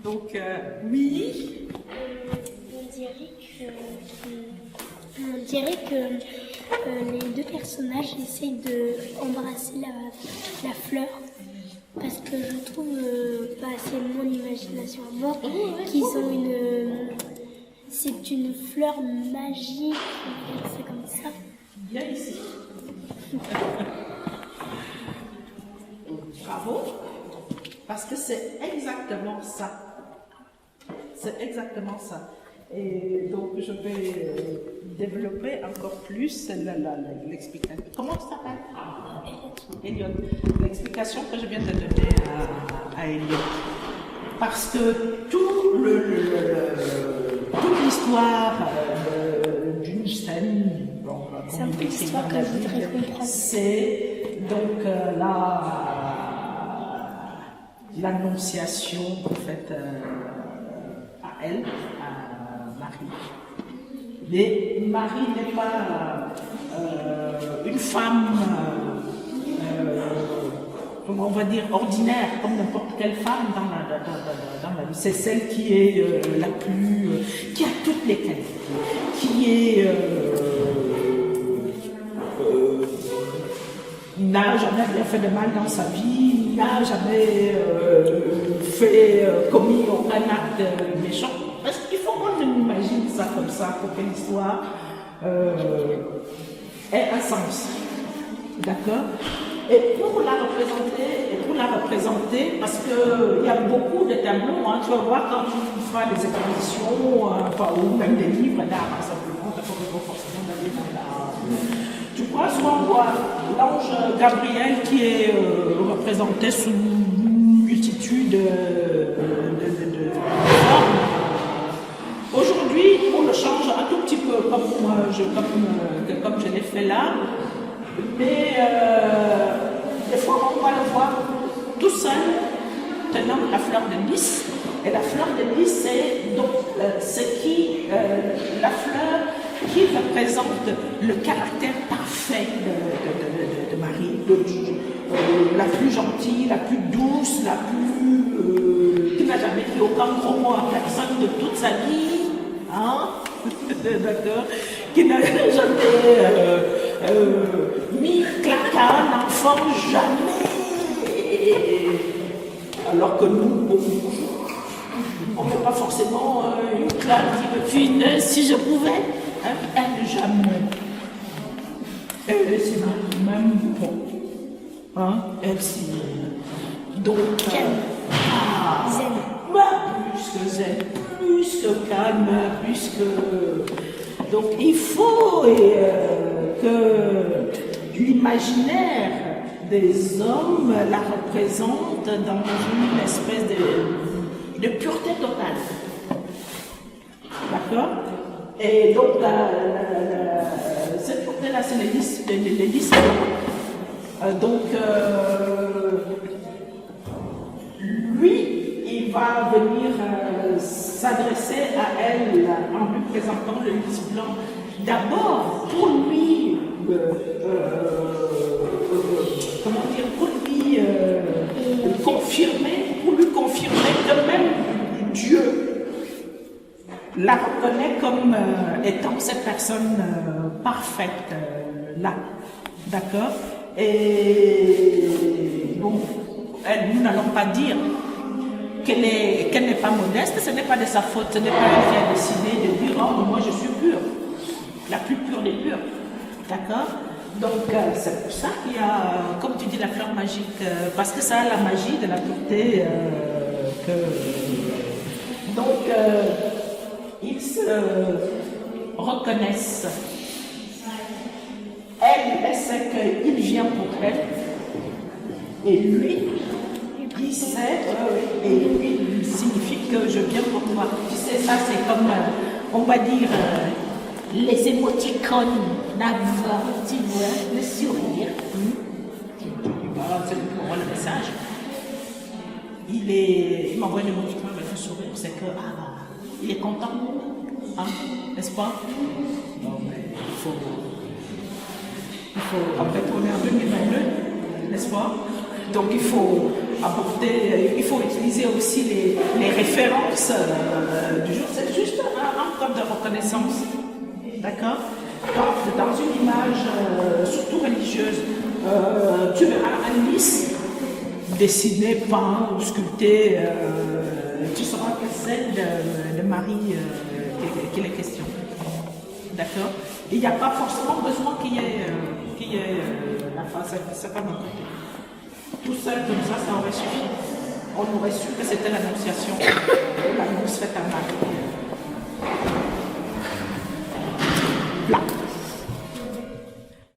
Donc, oui. On dirait que les deux personnages essayent d'embrasser la fleur. Parce que je trouve, c'est mon imagination à moi, qu'ils ont c'est une fleur magique, c'est comme ça. Viens ici. Bravo. Parce que c'est exactement ça. C'est exactement ça. Et donc, je vais développer encore plus l'explication. Comment tu t'appelles? Elliot. L'explication que je viens de donner à Elliot. Parce que toute l'histoire d'une scène, c'est un peu l'histoire que je voudrais comprendre. C'est donc l'annonciation en fait à elle, à Marie. Mais Marie n'est pas une femme, comment on va dire, ordinaire, comme n'importe quelle femme dans la vie. C'est celle qui est la plus, qui a toutes les qualités, qui est n'a jamais rien fait de mal dans sa vie, n'a jamais commis aucun acte méchant. Parce qu'il faut qu'on imagine ça comme ça pour que l'histoire ait un sens. D'accord? Et pour la représenter, parce qu'il y a beaucoup de tableaux, hein, tu vas voir quand tu feras des expositions, ou même des livres d'art, simplement, tu n'as pas forcément d'aller dans la... Tu pourras souvent voir l'ange Gabriel qui est représenté sous une multitude de formes. Aujourd'hui, on le change un tout petit peu comme je l'ai fait là, mais des fois on va le voir tout seul tenant la fleur de lys. Et la fleur de lys, c'est la fleur qui représente le caractère parfait de Marie, la plus gentille, la plus douce, la plus qui n'a jamais dit aucun gros mot à personne de toute sa vie, hein? D'accord, qui n'a jamais mis claque à un enfant, jamais. Alors que nous, on ne peut pas forcément une claque qui me fine si je pouvais. Elle jamais. Elle c'est même bon. Hein? Elle c'est. Donc. Zen. Plus que zen, plus que calme, plus que. Donc il faut que l'imaginaire des hommes la représente dans une espèce de pureté totale. D'accord? Et donc, cette pureté-là, c'est les lys. Donc, lui, il va venir s'adresser à elle en lui présentant le lys blanc. D'abord, pour lui, pour lui confirmer que même Dieu la reconnaît comme étant cette personne parfaite là, d'accord? Et bon, nous n'allons pas dire qu'elle n'est pas modeste, ce n'est pas de sa faute, ce n'est pas elle qui a décidé de dire oh moi je suis pure, la plus pure des pures, d'accord? Donc c'est pour ça qu'il y a, comme tu dis, la fleur magique, parce que ça a la magie de la pureté donc ils se reconnaissent. Elle sait qu'il vient pour elle. Et lui, il sait, et lui, il signifie que je viens pour toi. Tu sais, ça c'est comme, on va dire, les émoticônes d'avoir, tu vois, le sourire. C'est pour moi le message. Il m'envoie une émoticône avec un sourire, c'est que, il est content, hein, n'est-ce pas? Non, mais il faut après tourner en 2022, n'est-ce pas? Donc il faut apporter, il faut utiliser aussi les références. référence du jour, c'est juste un code de reconnaissance. D'accord? Dans une image, surtout religieuse, tu verras un lys dessiné, peint ou sculpté, tu sauras que c'est de Marie qu'il est question. D'accord? Il n'y a pas forcément besoin qu'il y ait la face, ça pas mon côté. Tout seul comme ça aurait suffi. On aurait su que c'était l'annonciation, l'annonce faite à Marie.